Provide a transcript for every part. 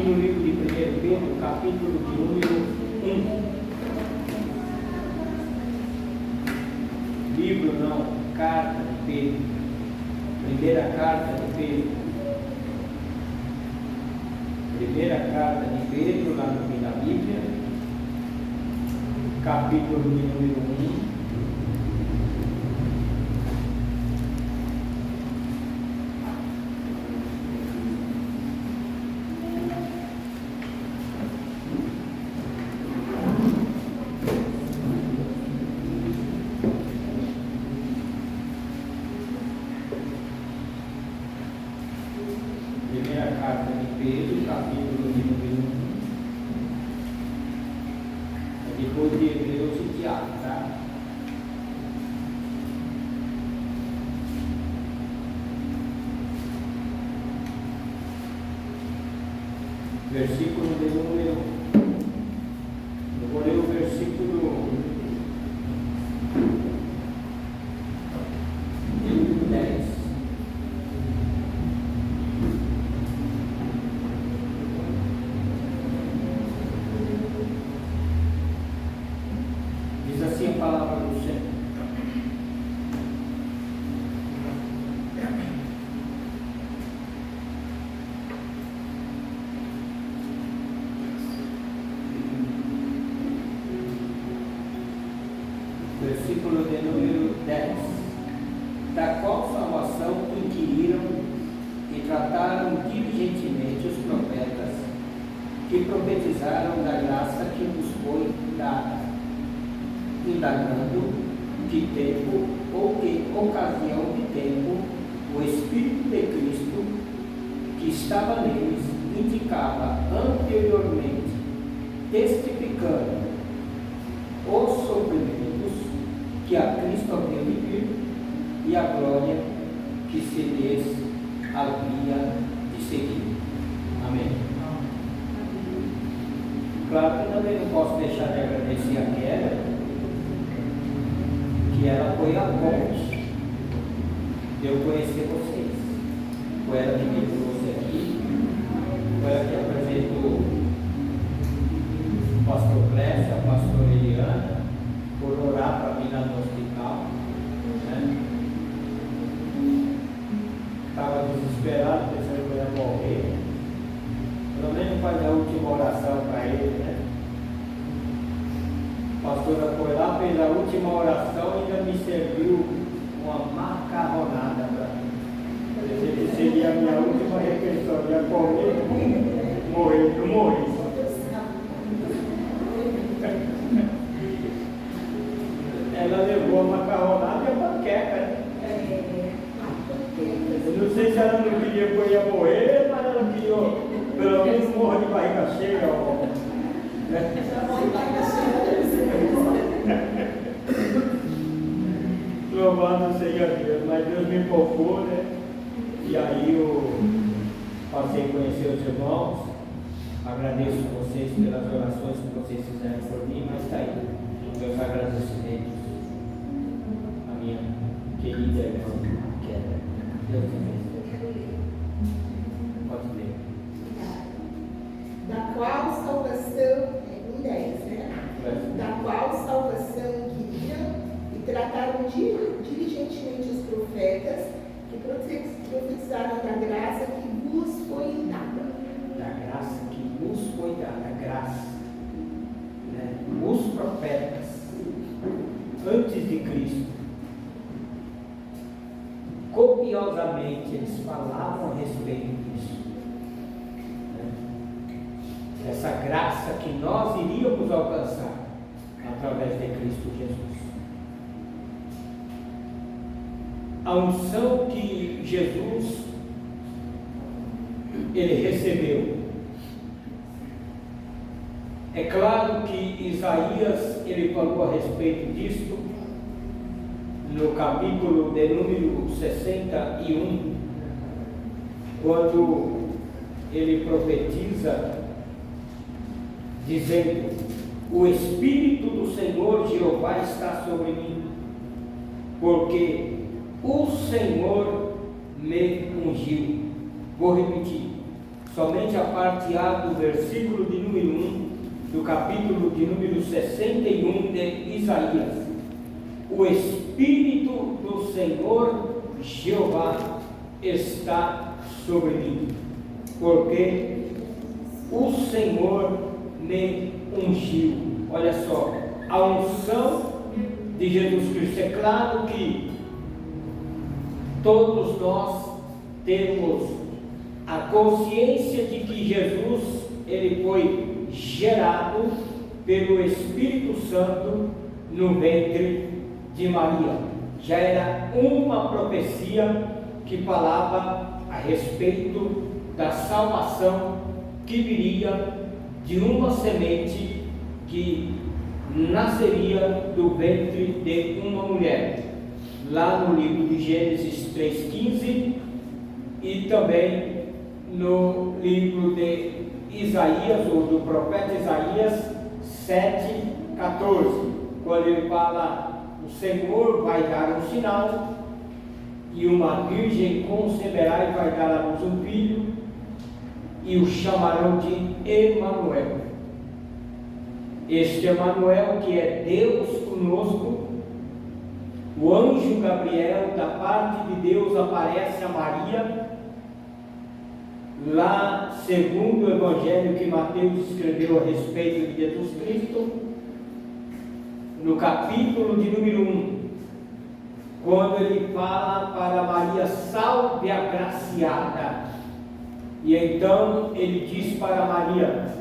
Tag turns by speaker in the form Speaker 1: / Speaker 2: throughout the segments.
Speaker 1: no livro de 1 Pedro, capítulo de número 1. Livro não, carta de Pedro. Primeira carta de Pedro. Primeira carta de Pedro, lá no meio da Bíblia. Capítulo de número 1. Versículo de número, eu vou ler o versículo de número 10. Diz assim a palavra do Senhor. Versículo de número 10. Da qual salvação inquiriram e trataram diligentemente os profetas que profetizaram da graça que nos foi dada, indagando que tempo ou que ocasião de tempo o Espírito de Cristo que estava neles indicava anteriormente, testificando os sofrimentos que a Cristo havia de vir e a glória que se lhes havia de seguir. Amém. Claro que também não posso deixar de agradecer a Kéria, que ela foi a ponte de eu conhecer vocês. Foi ela que me trouxe aqui, foi ela que apresentou o pastor Clécio, a pastora Eliana, por orar para mim lá no hospital, né? Estava desesperado, pensando que eu ia morrer. Pelo menos fazer a última oração para ele, né? A pastora foi lá, fez a última oração e ainda me serviu uma macarronada para mim. Ele seria a minha última refeição, ia comer, morrer, não morri. Ela levou a macarronada e a panqueca. Eu não sei se ela não queria que eu ia morrer, mas ela queria pelo menos morrer de barriga cheia. Louvado seja Deus, mas Deus me poupou, né? E aí eu passei a conhecer os irmãos. Agradeço vocês pelas orações que vocês fizeram por mim, mas está aí meus agradecimentos. Minha querida irmã, que é Deus te abençoe. Pode ler.
Speaker 2: Da qual salvação, 10, né? Da qual salvação inquiriram e trataram diligentemente os profetas que profetizaram da graça que vos foi dada.
Speaker 1: Da graça que vos foi dada, graça. Né? Os profetas, antes de Cristo, copiosamente eles falavam a respeito disso, né? Essa graça que nós iríamos alcançar através de Cristo Jesus, a unção que Jesus ele recebeu. É claro que Isaías ele falou a respeito disto no capítulo de número 61, quando ele profetiza dizendo: o Espírito do Senhor Jeová está sobre mim, porque o Senhor me ungiu. Vou repetir: somente a parte A do versículo de número 1, do capítulo de número 61 de Isaías. O Espírito do Senhor Jeová está sobre mim, porque o Senhor me ungiu. Olha só, a unção de Jesus Cristo. É claro que todos nós temos a consciência de que Jesus, ele foi gerado pelo Espírito Santo no ventre de Maria. Já era uma profecia que falava a respeito da salvação que viria de uma semente que nasceria do ventre de uma mulher, lá no livro de Gênesis 3,15 e também no livro de Isaías, ou do profeta Isaías 7,14, quando ele fala: o Senhor vai dar um sinal, e uma virgem conceberá e vai dar à luz um filho, e o chamarão de Emanuel. Este Emanuel, que é Deus conosco. O anjo Gabriel, da parte de Deus, aparece a Maria, lá segundo o evangelho que Mateus escreveu a respeito de Jesus Cristo, no capítulo de número 1, quando ele fala para Maria: salve a graciada. E então ele diz para Maria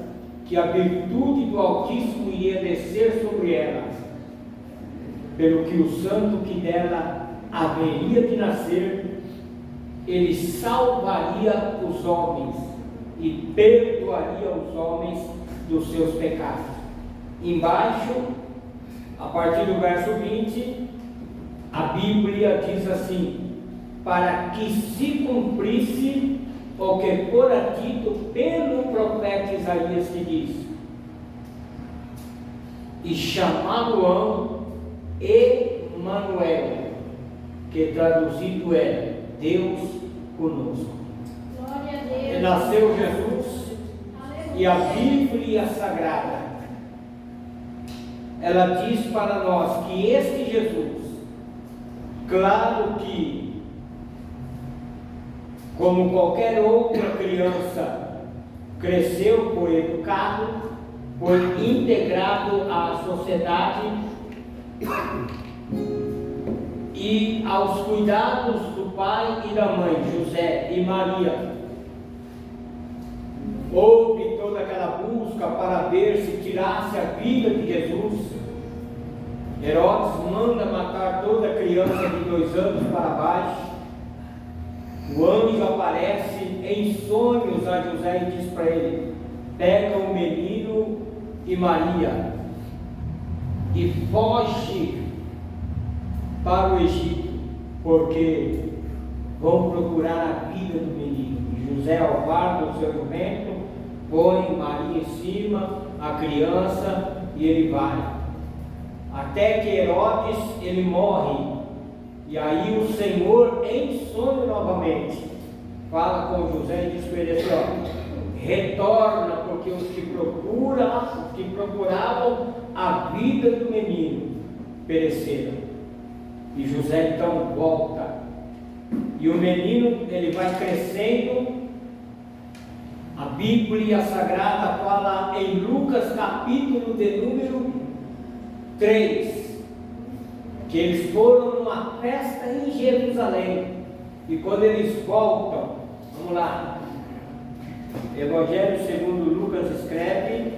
Speaker 1: que a virtude do Altíssimo iria descer sobre ela, pelo que o santo que dela haveria de nascer, ele salvaria os homens e perdoaria os homens dos seus pecados. Embaixo, a partir do verso 20, a Bíblia diz assim: para que se cumprisse o que fora dito pelo profeta Isaías, que diz: e chamá-lo-ão Emanuel, que traduzido é Deus conosco.
Speaker 3: Glória a Deus.
Speaker 1: E nasceu Jesus. Aleluia. E a Bíblia Sagrada, ela diz para nós que este Jesus, claro que, como qualquer outra criança, cresceu, foi educado, foi integrado à sociedade e aos cuidados do pai e da mãe, José e Maria. Houve toda aquela busca para ver se tirasse a vida de Jesus. Herodes manda matar toda criança de 2 anos para baixo. O anjo aparece em sonhos a José e diz para ele: pega o menino e Maria e foge para o Egito, porque vão procurar a vida do menino. E José, ao guarda o seu jumento, põe Maria em cima, a criança, e ele vai, até que Herodes, ele morre. E aí o Senhor, em sonho novamente, fala com José e diz para ele assim: ó, retorna, porque os que procuravam a vida do menino pereceram. E José então volta, e o menino, ele vai crescendo. A Bíblia Sagrada fala em Lucas capítulo de número 3, que eles foram numa festa em Jerusalém, e quando eles voltam, vamos lá, Evangelho segundo Lucas escreve,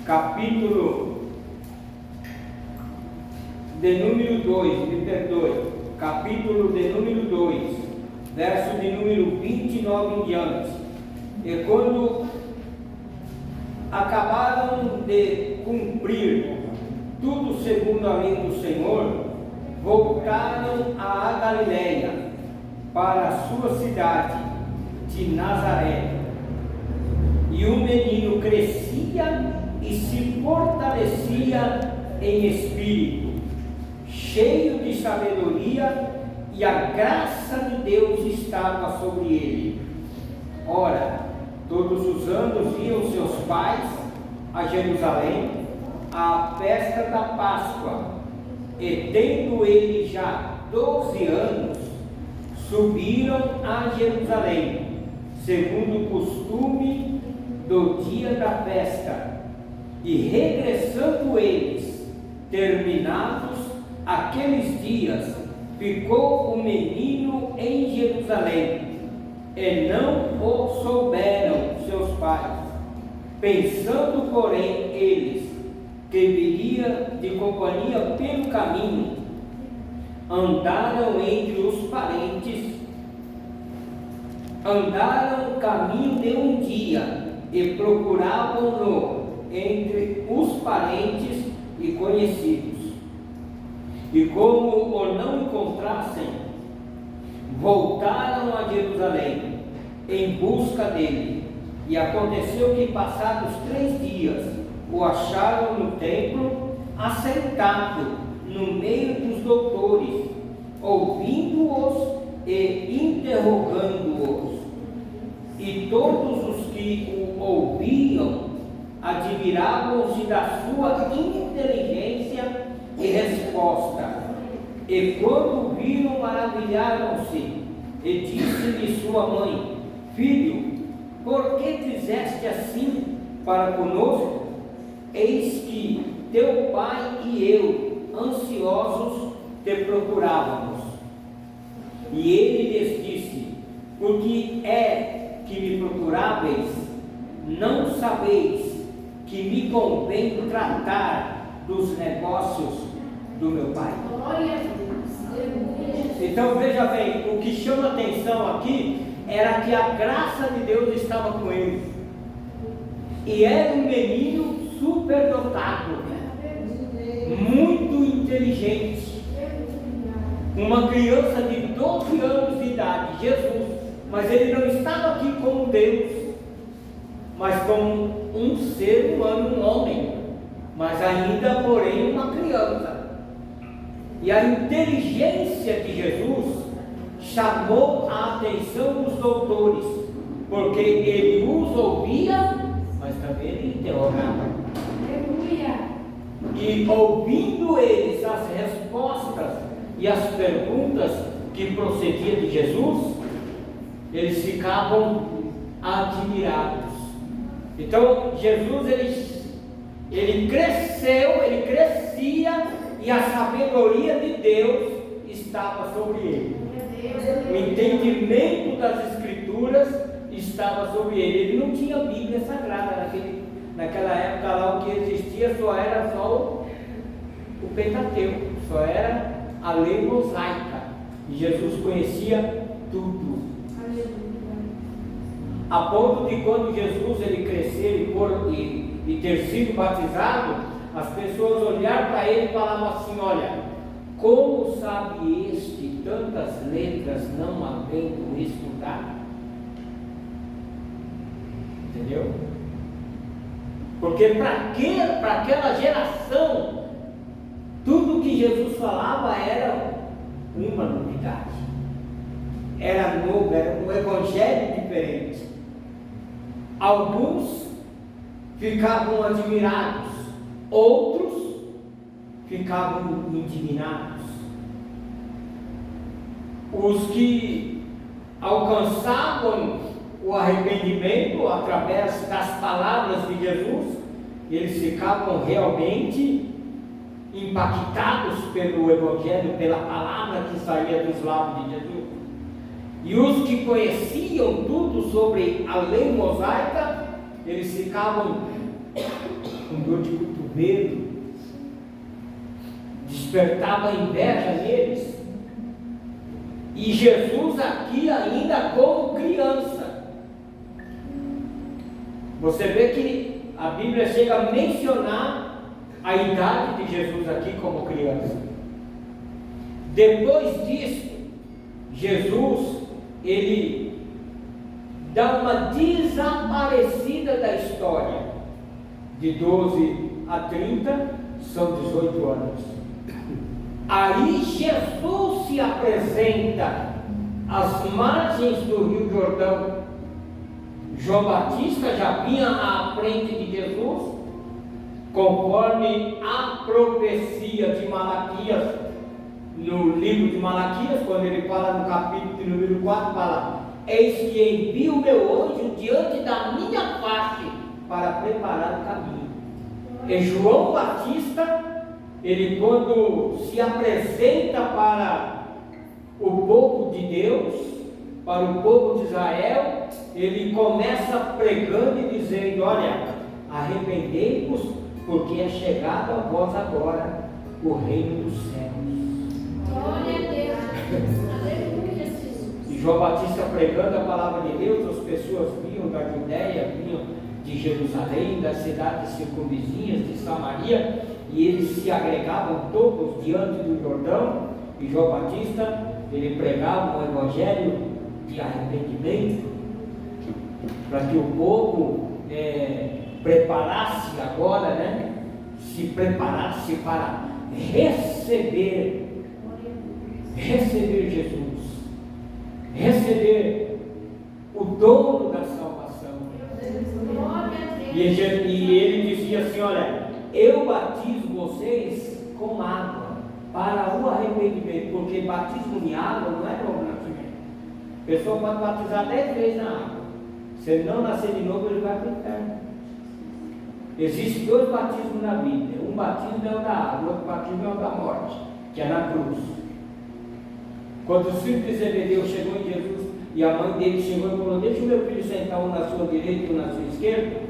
Speaker 1: capítulo de número 2, me perdoe, capítulo de número 2, verso de número 29 em diante. E quando acabaram de cumprir tudo segundo a lei do Senhor, voltaram à Galileia, para a sua cidade de Nazaré. E o menino crescia e se fortalecia em espírito, cheio de sabedoria, e a graça de Deus estava sobre ele. Ora, todos os anos iam seus pais a Jerusalém à festa da Páscoa, e tendo ele já 12 anos, subiram a Jerusalém, segundo o costume do dia da festa, e regressando eles, terminados aqueles dias, ficou o menino em Jerusalém, e não o souberam seus pais, pensando, porém, eles que viria de companhia pelo caminho, andaram entre os parentes, andaram o caminho de um dia, e procuravam-no entre os parentes e conhecidos. E como o não encontrassem, voltaram a Jerusalém em busca dele. E aconteceu que, passados 3 dias, o acharam no templo, assentado no meio dos doutores, ouvindo-os e interrogando-os. E todos os que o ouviam admiravam-se da sua inteligência e resposta. E quando viram, maravilharam-se. E disse-lhe sua mãe: Filho, por que fizeste assim para conosco? Eis que teu pai e eu, ansiosos, te procurávamos. E ele lhes disse: Por que é que me procuráveis? Não sabeis que me convém tratar dos negócios do meu pai?
Speaker 3: Glória a Deus.
Speaker 1: Então veja bem, o que chama atenção aqui era que a graça de Deus estava com ele, e era um menino superdotado, muito inteligente, uma criança de 12 anos de idade, Jesus. Mas ele não estava aqui como Deus, mas como um ser humano, um homem, mas ainda, porém, uma criança. E a inteligência de Jesus chamou a atenção dos doutores, porque ele os ouvia, mas também ele interrogava.
Speaker 3: Aleluia.
Speaker 1: E ouvindo eles as respostas e as perguntas que procediam de Jesus, eles ficavam admirados. Então Jesus ele cresceu, ele crescia, e a sabedoria de Deus estava sobre ele. O entendimento das Escrituras estava sobre ele. Ele não tinha Bíblia Sagrada naquela época. Lá o que existia era só o Pentateuco, só era a lei mosaica, e Jesus conhecia tudo. A ponto de, quando Jesus ele crescer e ter sido batizado, as pessoas olharam para ele e falavam assim: olha, como sabe este tantas letras, não havendo estudado? Entendeu? Porque para aquela geração, tudo que Jesus falava era uma novidade, era novo, era um evangelho diferente. Alguns ficavam admirados, outros ficavam indignados. Os que alcançavam o arrependimento através das palavras de Jesus, eles ficavam realmente impactados pelo Evangelho, pela palavra que saía dos lábios de Jesus. E os que conheciam tudo sobre a lei mosaica, eles ficavam com dor de cotovelo, despertava inveja neles. E Jesus aqui ainda como criança, você vê que a Bíblia chega a mencionar a idade de Jesus aqui como criança. Depois disso, Jesus ele dá uma desaparecida da história. De 12 a 30 são 18 anos. Aí Jesus se se apresenta às margens do Rio Jordão, João Batista já vinha à frente de Jesus, conforme a profecia de Malaquias, no livro de Malaquias, quando ele fala no capítulo de número 4, fala: eis que envio o meu anjo diante da minha face para preparar o caminho. E João Batista, ele quando se apresenta para o povo de Deus, para o povo de Israel, ele começa pregando e dizendo: olha, arrependei-vos, porque é chegado a vós agora o reino dos céus.
Speaker 3: Glória a Deus. Aleluia, Jesus.
Speaker 1: E João Batista pregando a palavra de Deus, as pessoas vinham da Judéia, vinham de Jerusalém, das cidades circunvizinhas, de Samaria, e eles se agregavam todos diante do Jordão, e João Batista, ele pregava um evangelho de arrependimento, para que o povo preparasse agora, se preparasse para receber Jesus, receber o dono da salvação. E ele dizia assim: olha, eu batizo vocês com água para o arrependimento, porque batismo em água não é novo nascimento. A pessoa pode batizar 10 vezes na água, se ele não nascer de novo, ele vai para o inferno. Existem 2 batismos na Bíblia: um batismo é o da água, outro batismo é o da morte, que é na cruz. Quando o filho de Zebedeu chegou em Jesus e a mãe dele chegou e falou: deixa o meu filho sentar, um na sua direita e um na sua esquerda,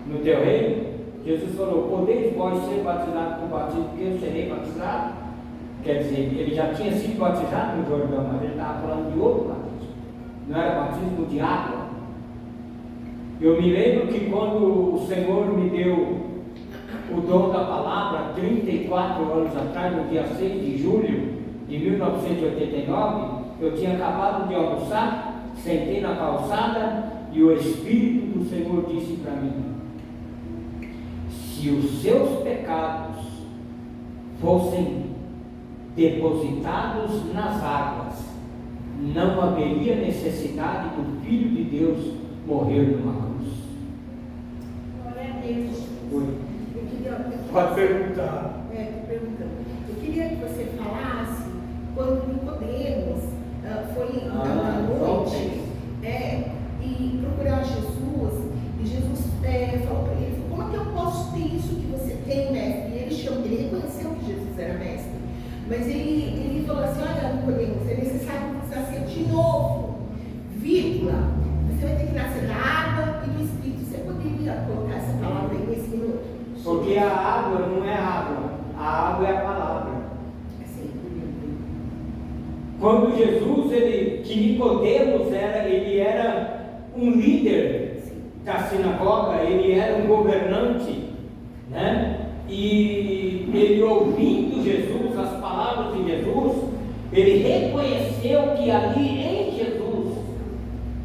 Speaker 1: no teu reino, Jesus falou: podeis vós ser batizados com batismo, porque eu serei batizado. Quer dizer, ele já tinha sido batizado no Jordão, mas ele estava falando de outro batismo, não era batismo de água. Eu me lembro que quando o Senhor me deu o dom da palavra, 34 anos atrás, no dia 6 de julho de 1989, eu tinha acabado de almoçar, sentei na calçada e o Espírito do Senhor disse para mim: se os seus pecados fossem depositados nas águas, não haveria necessidade do Filho de Deus morrer numa cruz.
Speaker 3: Glória a Deus.
Speaker 1: Pode perguntar.
Speaker 2: Estou perguntando. Eu queria que você falasse quando Nicodemos foi à noite e procurar Jesus, e Jesus falou para ele: como é que eu posso ter isso que você tem, mestre? E ele reconheceu que Jesus era mestre, mas ele falou assim: olha, Nicodemos, é necessário que você nascer de novo, vírgula, você vai ter que nascer da água e do Espírito. Você poderia colocar essa palavra aí nesse minuto?
Speaker 1: Porque a água não é água, a água é a palavra. Quando Jesus, que Nicodemos ele era um líder da sinagoga, ele era um governante, e ele, ouvindo Jesus, as palavras de Jesus, ele reconheceu que ali em Jesus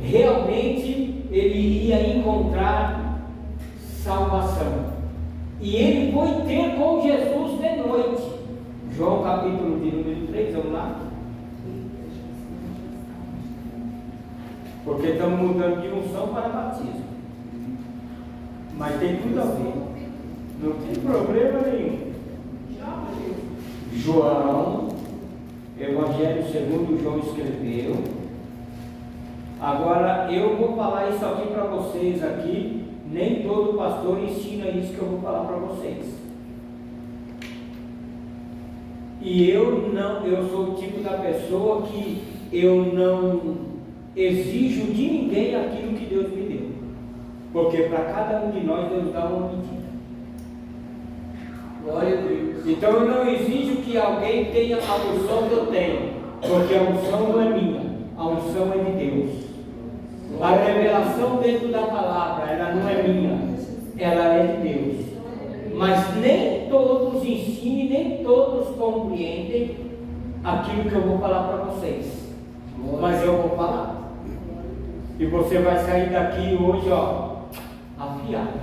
Speaker 1: realmente ele ia encontrar salvação, e ele foi ter com Jesus de noite. João capítulo de número 3, vamos lá. Porque estamos mudando de unção para batismo, mas tem tudo a ver, não tem problema nenhum. João, Evangelho segundo João escreveu. Agora eu vou falar isso aqui para vocês aqui. Nem todo pastor ensina isso que eu vou falar para vocês. E eu sou o tipo da pessoa que eu não exijo de ninguém aquilo que Deus me deu, porque para cada um de nós Deus dá uma medida. Glória a Deus. Então eu não exijo que alguém tenha a unção que eu tenho, porque a unção não é minha, a unção é de Deus. A revelação dentro da palavra, ela não é minha, ela é de Deus. Mas nem todos ensinam, nem todos compreendem aquilo que eu vou falar para vocês, mas eu vou falar. E você vai sair daqui hoje, afiado.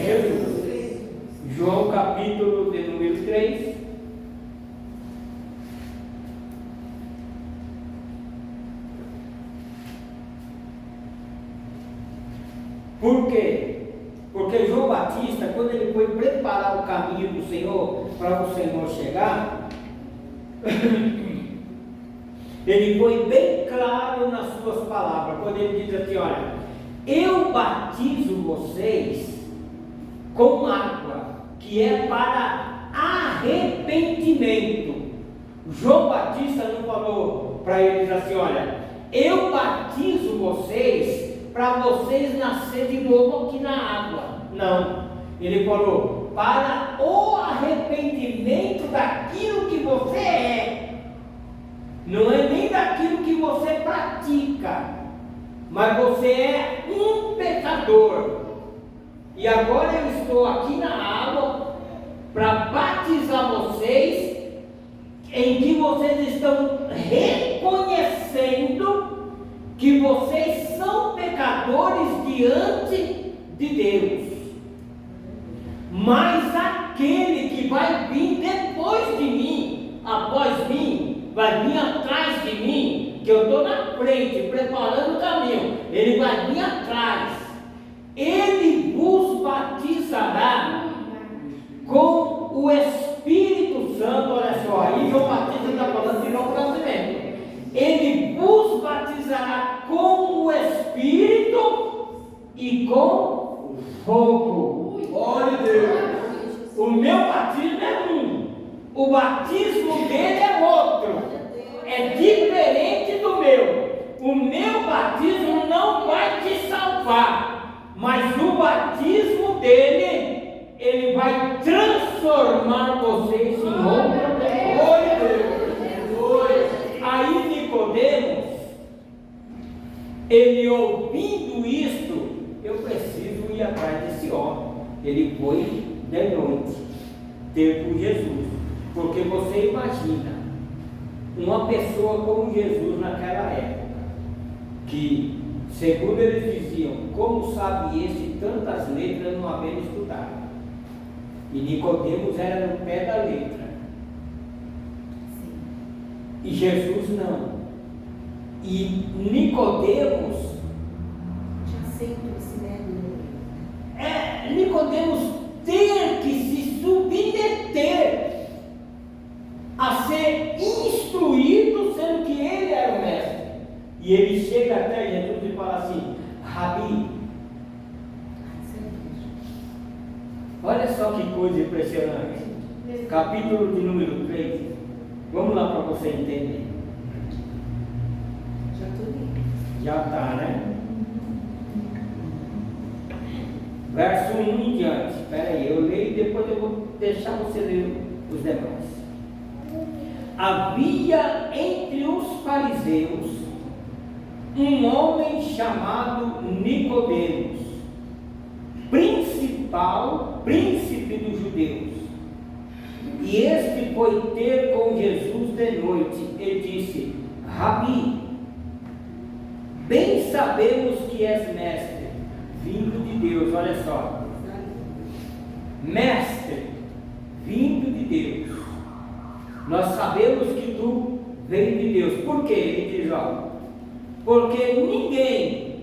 Speaker 1: Jesus. João capítulo de número 3. Por quê? Porque João Batista, quando ele foi preparar o caminho do Senhor, para o Senhor chegar, ele foi bem claro nas suas palavras, quando ele diz assim: olha, eu batizo vocês com água, que é para arrependimento. João Batista não falou para eles assim: olha, eu batizo vocês para vocês nascerem de novo aqui na água. Não, ele falou para o arrependimento daquilo que você é. Não é nem daquilo que você pratica, mas você é um pecador. E agora eu estou aqui na água para batizar vocês, em que vocês estão reconhecendo que vocês são pecadores diante de Deus. Mas aquele que vai vir depois de mim, após mim, vai vir atrás de mim, que eu estou na frente, preparando o caminho, ele vai vir atrás, ele vos batizará com o Espírito Santo. Olha só, aí João Batista está falando de novo nascimento. Ele vos batizará com o Espírito e com fogo. Glória a Deus. O meu batismo é um, o batismo dele é outro, é diferente do meu. O meu batismo não vai te salvar, mas o batismo dele, ele vai transformar vocês em outra pessoa. Aí Nicodemos, ele ouvindo isto, eu preciso ir atrás desse homem. Ele foi de noite ter com Jesus, porque você imagina uma pessoa como Jesus naquela época, que segundo eles diziam, como sabe esse tantas letras não havendo estudado? E Nicodemos era no pé da letra. E Jesus não. E Nicodemos
Speaker 2: Já sente-se, né?
Speaker 1: Nicodemos ter que se submeter a ser instruído, sendo que ele era o mestre. E ele chega até Jesus e fala assim: Rabi. Olha só que coisa impressionante. Capítulo de número 3. Vamos lá para você entender.
Speaker 2: Já estou lendo.
Speaker 1: Já está, né? Verso 1 em diante. Espera aí, eu leio e depois eu vou deixar você ler os demais. Havia entre os fariseus um homem chamado Nicodemos, príncipe dos judeus. E este foi ter com Jesus de noite e disse: Rabi, bem sabemos que és mestre, vindo de Deus. Olha só, mestre, vindo de Deus. Nós sabemos que tu veio de Deus. Por quê? Ele diz: ó, porque ninguém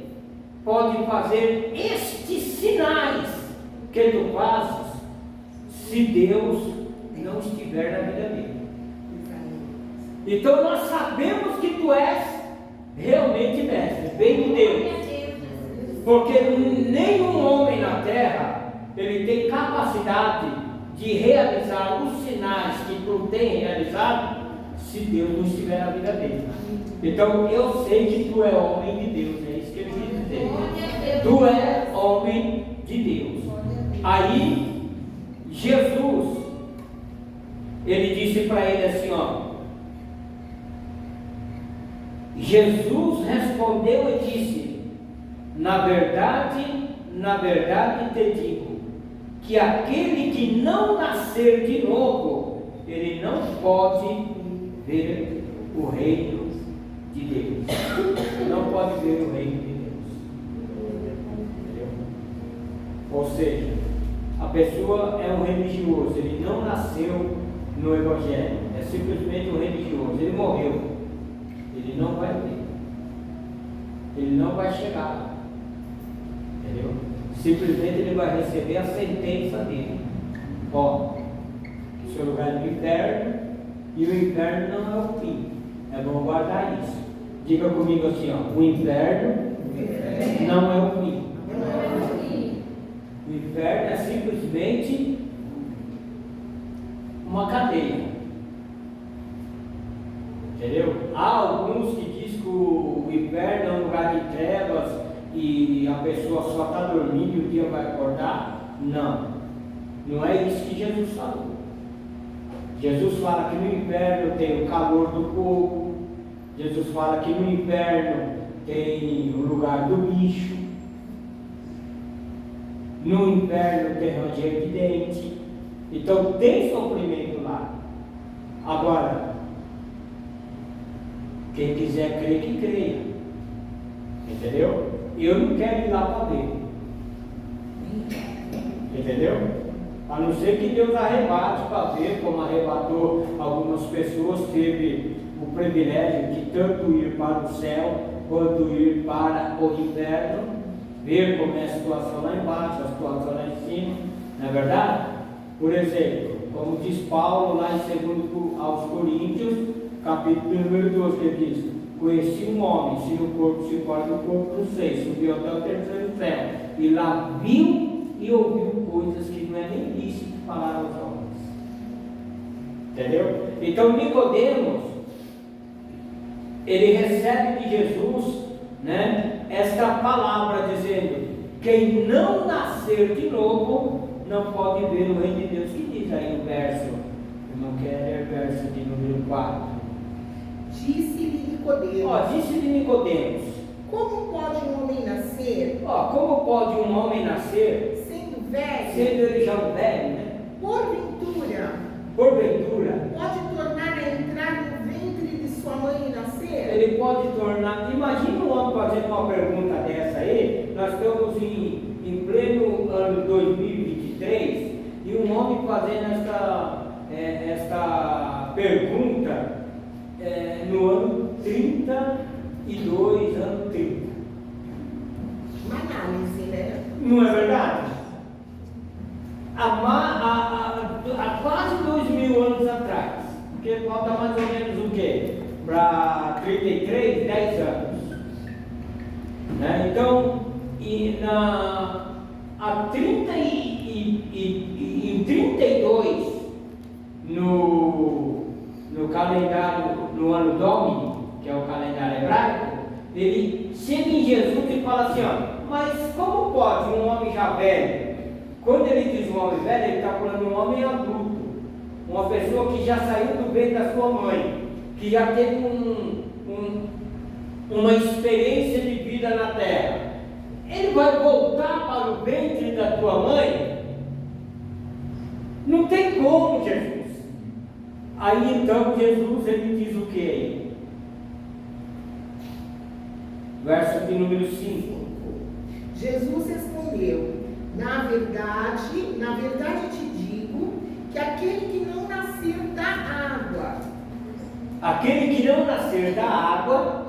Speaker 1: pode fazer estes sinais que tu fazes se Deus não estiver na vida dele. Então nós sabemos que tu és realmente mestre, vem de Deus. Porque nenhum homem na terra ele tem capacidade de realizar os sinais que tu tem realizado se Deus não estiver na vida dele. Então eu sei que tu é homem de Deus, é isso que ele quis dizer. Tu é homem de Deus. Aí Jesus, ele disse para ele assim, ó. Jesus respondeu e disse: na verdade te digo, que aquele que não nascer de novo, ele não pode ver o reino de Deus. Não pode ver o reino de Deus. Entendeu? Ou seja, a pessoa é um religioso, ele não nasceu no Evangelho, é simplesmente um religioso, ele morreu, ele não vai ver, ele não vai chegar lá. Entendeu? Simplesmente ele vai receber a sentença dele. Ó, o seu lugar é no inferno, e o inferno não é o fim. É bom guardar isso. Diga comigo assim, ó, o inferno não é o fim. O inferno é simplesmente uma cadeia. Entendeu? Há alguns que dizem que o inferno é um lugar de trevas e a pessoa só está dormindo e o dia vai acordar. Não. Não é isso que Jesus falou. Jesus fala que no inferno tem o calor do fogo. Jesus fala que no inferno tem o lugar do bicho. No inferno tem ranger de dente. Então tem sofrimento lá. Agora, quem quiser crer, que creia. Entendeu? Eu não quero ir lá para ver. Entendeu? A não ser que Deus arrebate para ver, como arrebatou algumas pessoas, teve o privilégio de tanto ir para o céu quanto ir para o inferno, ver como é a situação lá embaixo, a situação lá em cima, não é verdade? Por exemplo, como diz Paulo lá em 2 aos Coríntios, capítulo número 12, que ele diz: conheci um homem, se no corpo se fora do corpo, não sei, subiu até o terceiro céu, e lá viu e ouviu coisas que não é nem lícito falar aos homens. Entendeu? Então Nicodemos, ele recebe de Jesus, né, esta palavra dizendo: quem não nascer de novo não pode ver o reino de Deus. Que diz aí no verso, eu não quero ler o verso de número 4.
Speaker 2: Disse-lhe Nicodemos.
Speaker 1: Disse-lhe Nicodemos:
Speaker 2: como pode um homem nascer?
Speaker 1: Como pode um homem nascer?
Speaker 2: Sendo velho?
Speaker 1: Sendo ele já um velho, né? Porventura,
Speaker 2: pode tornar a entrar no ventre de sua mãe e nascer?
Speaker 1: Ele pode tornar. Imagina um homem fazendo uma pergunta dessa aí. Nós estamos em pleno ano 2023 e um homem fazendo esta pergunta no ano 32, ano 30.
Speaker 2: Uma análise, né?
Speaker 1: Não é verdade? Há quase 2000 anos atrás, porque falta mais ou menos o quê? Para 33, 10 anos. Né? Então, há 30 em 32, no calendário, no ano Domini, que é o calendário hebraico, ele chega em Jesus e fala assim: ó, mas como pode um homem já velho? Quando ele diz um homem velho, ele está falando de um homem adulto, uma pessoa que já saiu do ventre da sua mãe, que já teve uma experiência de vida na terra. Ele vai voltar para o ventre da tua mãe? Não tem como, Jesus. Aí então Jesus, ele diz o que? Verso de número 5.
Speaker 2: Jesus respondeu: na verdade te digo que aquele que não nascer da água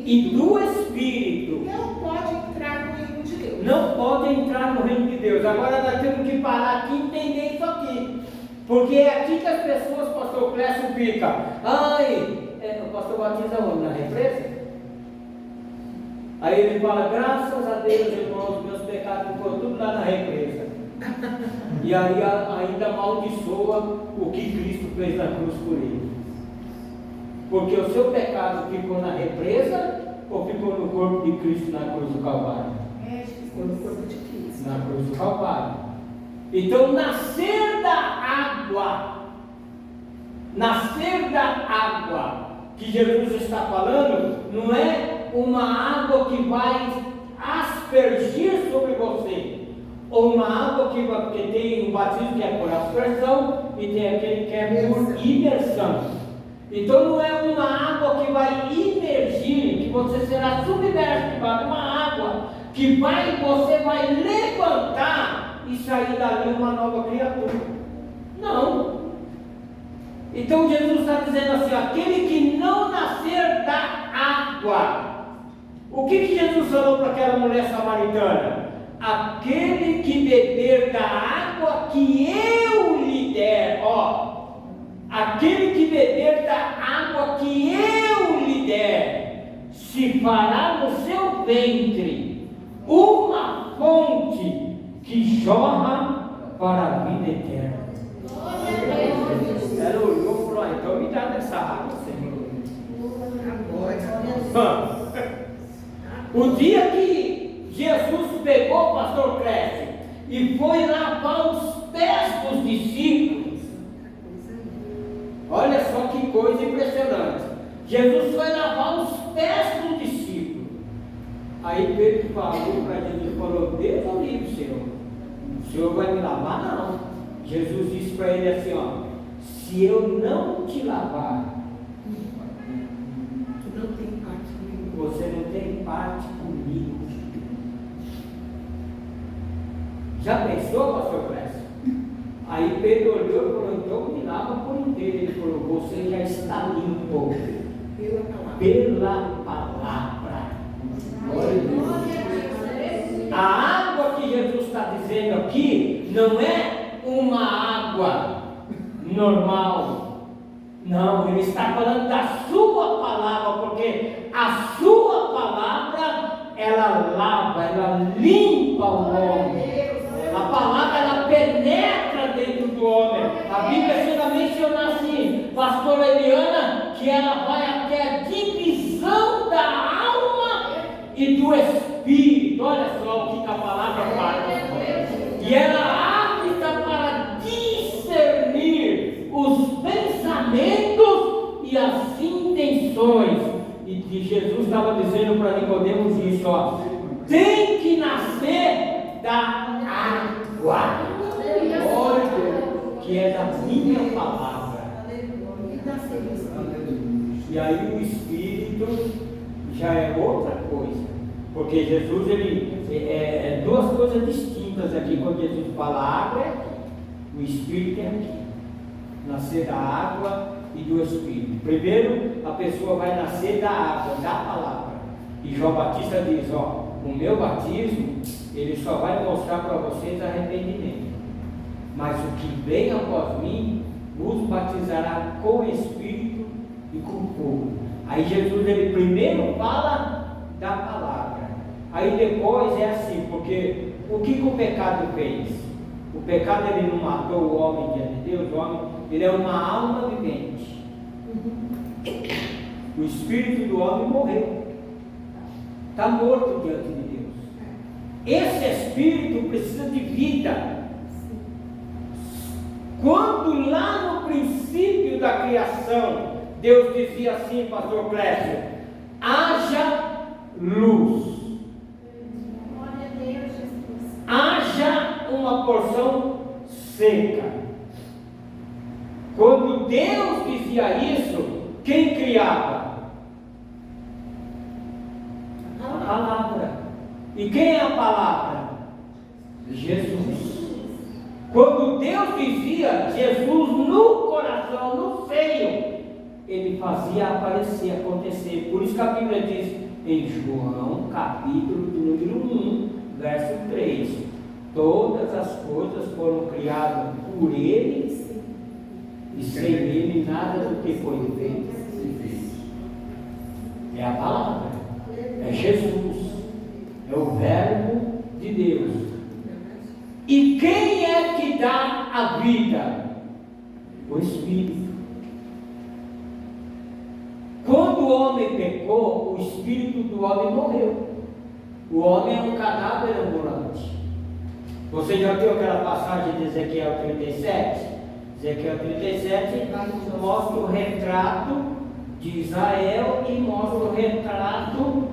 Speaker 2: e do Espírito não pode entrar no reino de Deus.
Speaker 1: Não pode entrar no reino de Deus. Agora nós temos que parar aqui e entender isso aqui, porque é aqui que as pessoas, pastor Clécio, fica: o pastor batiza onde? Na represa? Aí ele fala: graças a Deus, irmãos, meus pecados foram tudo lá na represa. E aí ainda amaldiçoa o que Cristo fez na cruz por ele. Porque o seu pecado ficou na represa ou ficou no corpo de Cristo na cruz do Calvário?
Speaker 2: Ficou no corpo de Cristo.
Speaker 1: Na cruz do Calvário. Então, nascer da água que Jesus está falando, não é uma água que vai aspergir sobre você, ou uma água porque tem um batismo que é por aspersão e tem aquele que é por imersão. Então não é uma água que vai imergir, que você será submerso debaixo de uma água que você vai levantar e sair dali uma nova criatura. Não. Então Jesus está dizendo assim: aquele que não nascer da água. O O que Jesus falou para aquela mulher samaritana? Aquele que beber da água que eu lhe der, aquele que beber da água que eu lhe der, se fará no seu ventre uma fonte que jorra para a vida eterna. Ela olhou e falou: então me dá dessa água, Senhor. O dia que Jesus pegou o pastor Clécio e foi lavar os pés dos discípulos, olha só que coisa impressionante. Jesus foi lavar os pés dos discípulos. Aí Pedro falou para Jesus, falou: Deus o livre, Senhor, o Senhor vai me lavar? Não. Jesus disse para ele assim: se eu não te lavar, você não tem parte comigo. Já pensou, pastor Clécio? Aí Pedro olhou e falou: então me lava por inteiro. Ele falou: você já está limpo pela palavra. A água que Jesus está dizendo aqui não é uma água normal. Não, ele está falando da sua palavra, porque a sua palavra, ela lava, ela limpa o homem. A palavra, ela penetra dentro do homem. A Bíblia chega a mencionar assim, pastora Eliana, que ela vai até a divisão da alma e do espírito. Olha só o que a palavra faz. E ela apta para discernir os pensamentos e as intenções. E Jesus estava dizendo para Nicodemos isso: tem que nascer da água, que é da minha palavra. E aí o Espírito já é outra coisa, porque Jesus, ele duas coisas distintas aqui. Quando Jesus fala água, o Espírito é aqui, nascer da água e do Espírito. Primeiro, a pessoa vai nascer da água, da palavra. E João Batista diz: o meu batismo, ele só vai mostrar para vocês arrependimento, mas o que vem após mim vos batizará com Espírito e com fogo. Aí Jesus, ele primeiro fala da palavra, aí depois é assim, porque o que o pecado fez? O pecado, ele não matou o homem diante de Deus. O homem, ele é uma alma vivente. O espírito do homem morreu, está morto diante de Deus. Esse espírito precisa de vida. Quando lá no princípio da criação, Deus dizia assim, pastor Clécio: haja luz, haja uma porção seca. Quando Deus dizia isso, quem criava? A palavra. E quem é a palavra? Jesus. Quando Deus dizia Jesus no coração, no seio, ele fazia aparecer, acontecer. Por isso que a Bíblia diz em João, capítulo número 1, verso 3: todas as coisas foram criadas por ele, e sem ele nada do que foi feito. É a palavra, é Jesus, é o Verbo de Deus. E quem é que dá a vida? O Espírito. Quando o homem pecou, o espírito do homem morreu. O homem é um cadáver ambulante. Você já viu aquela passagem de Ezequiel 37? Ezequiel 37 mostra o retrato de Israel e mostra o retrato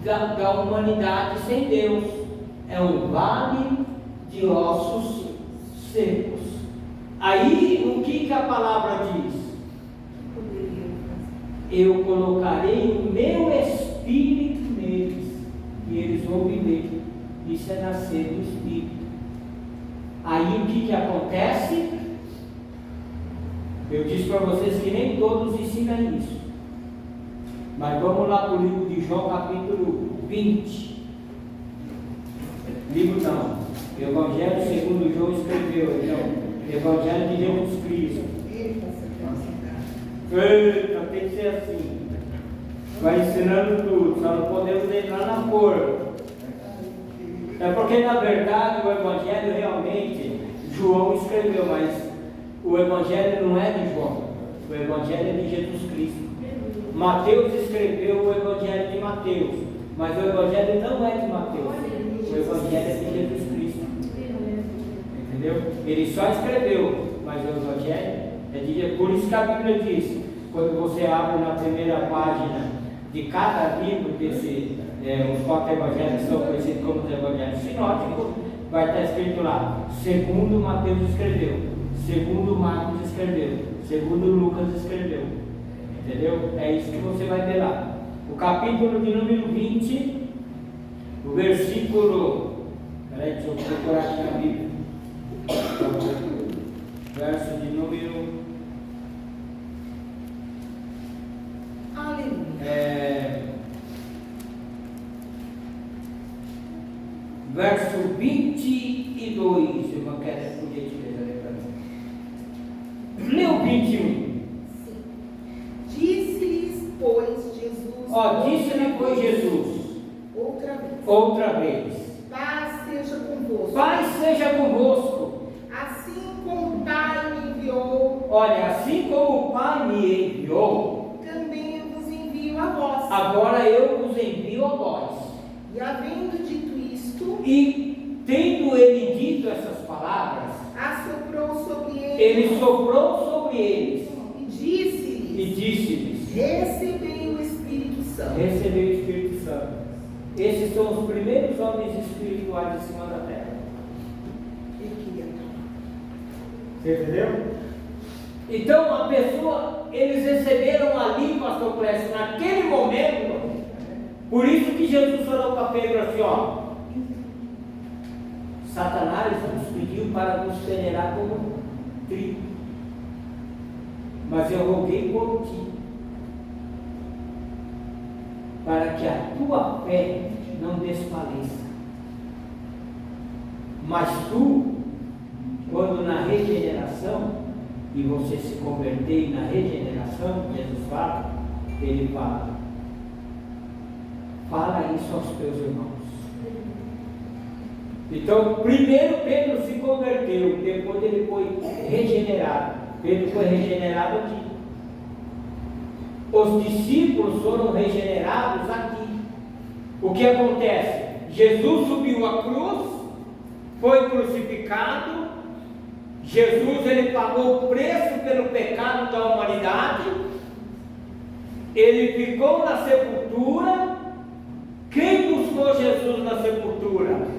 Speaker 1: da humanidade sem Deus. É um vale de ossos secos. Aí o que a palavra diz? Eu colocarei o meu espírito neles e eles vão viver. Isso é nascer do Espírito. Aí o que acontece? Eu disse para vocês que nem todos ensinam isso. Mas vamos lá para o livro de João, capítulo 20. Livro não. Evangelho segundo João escreveu. Então, Evangelho de Jesus Cristo. Eita, tem que ser assim. Vai ensinando tudo, só não podemos entrar na cor. É porque na verdade o Evangelho realmente João escreveu, mas o Evangelho não é de João, o Evangelho é de Jesus Cristo. Mateus escreveu o Evangelho de Mateus, mas o Evangelho não é de Mateus, o Evangelho é de Jesus Cristo. Entendeu? Ele só escreveu, mas o Evangelho é de Jesus. Por isso que a Bíblia diz, quando você abre na primeira página de cada livro desse, os 4 evangelhos são conhecidos como os evangelhos sinóticos, vai estar escrito lá, segundo Mateus escreveu, segundo Marcos escreveu, segundo Lucas escreveu. Entendeu? É isso que você vai ver lá. O capítulo de número 20, o versículo. Peraí, deixa eu procurar aqui na Bíblia. Verso de número. Verso 22, eu não quero por gentileza ler para mim. Leu 21.
Speaker 2: Disse-lhes, pois, Jesus.
Speaker 1: Disse-lhe, pois, Jesus. Outra vez.
Speaker 2: Paz seja convosco.
Speaker 1: Paz seja convosco.
Speaker 2: Assim como o Pai me enviou.
Speaker 1: Olha, assim como o Pai me enviou,
Speaker 2: também eu vos envio a vós.
Speaker 1: Agora eu vos envio a vós.
Speaker 2: E havendo dito isto,
Speaker 1: e tendo ele dito essas palavras,
Speaker 2: assoprou sobre eles.
Speaker 1: Ele soprou sobre eles.
Speaker 2: E disse-lhes:
Speaker 1: recebei
Speaker 2: o Espírito Santo.
Speaker 1: Recebei o Espírito Santo. Esses são os primeiros homens espirituais em cima da terra. Você entendeu? Então a pessoa, eles receberam ali, pastor Clécio, naquele momento. Por isso que Jesus falou para Pedro assim, Satanás nos pediu para nos peneirar como trigo, mas eu roguei por ti, para que a tua fé não desfaleça. Mas tu, quando na regeneração, e você se converter na regeneração, Jesus fala, ele fala isso aos teus irmãos. Então, primeiro Pedro se converteu, depois ele foi regenerado. Pedro foi regenerado aqui. Os discípulos foram regenerados aqui. O que acontece? Jesus subiu a cruz, foi crucificado. Jesus, ele pagou o preço pelo pecado da humanidade. Ele ficou na sepultura. Quem buscou Jesus na sepultura?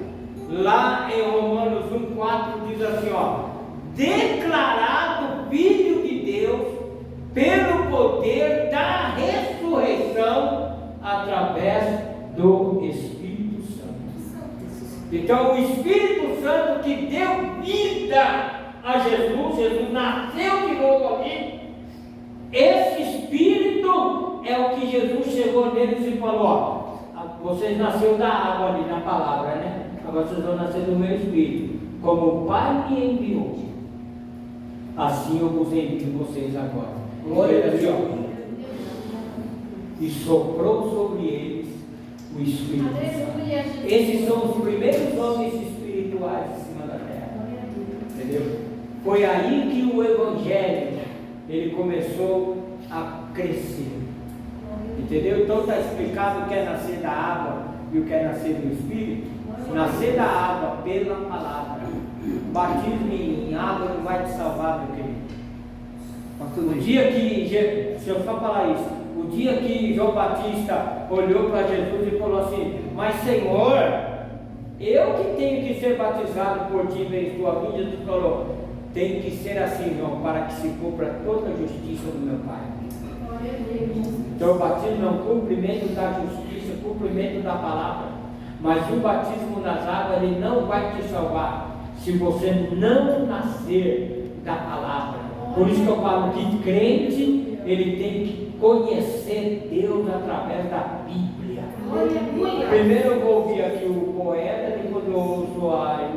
Speaker 1: Lá em Romanos 1,4 diz assim, declarado Filho de Deus pelo poder da ressurreição através do Espírito Santo. Então o Espírito Santo que deu vida a Jesus, Jesus nasceu de novo ali. Esse Espírito é o que Jesus chegou neles e falou, vocês nasceram da água ali na palavra, né? Agora vocês vão nascer do meu Espírito. Como o Pai me enviou, assim eu vos envio vocês agora. Glória a Deus. E soprou sobre eles o Espírito Santo. Esses são os primeiros homens espirituais em cima da terra. Entendeu? Foi aí que o Evangelho ele começou a crescer. Entendeu? Então está explicado o que é nascer da água e o que é nascer do Espírito. Nascer da água pela palavra. Batismo em água não vai te salvar, meu querido. O dia que, deixa eu só falar isso, o dia que João Batista olhou para Jesus e falou assim, mas Senhor, eu que tenho que ser batizado por ti, vem tua vida, Jesus falou, tem que ser assim, João, para que se cumpra toda a justiça do meu Pai. Então o batismo é um cumprimento da justiça, cumprimento da palavra. Mas o batismo nas águas ele não vai te salvar se você não nascer da palavra. Por isso que eu falo que crente ele tem que conhecer Deus através da Bíblia.
Speaker 3: Aleluia.
Speaker 1: Primeiro eu vou ouvir aqui o poeta, depois eu ouço a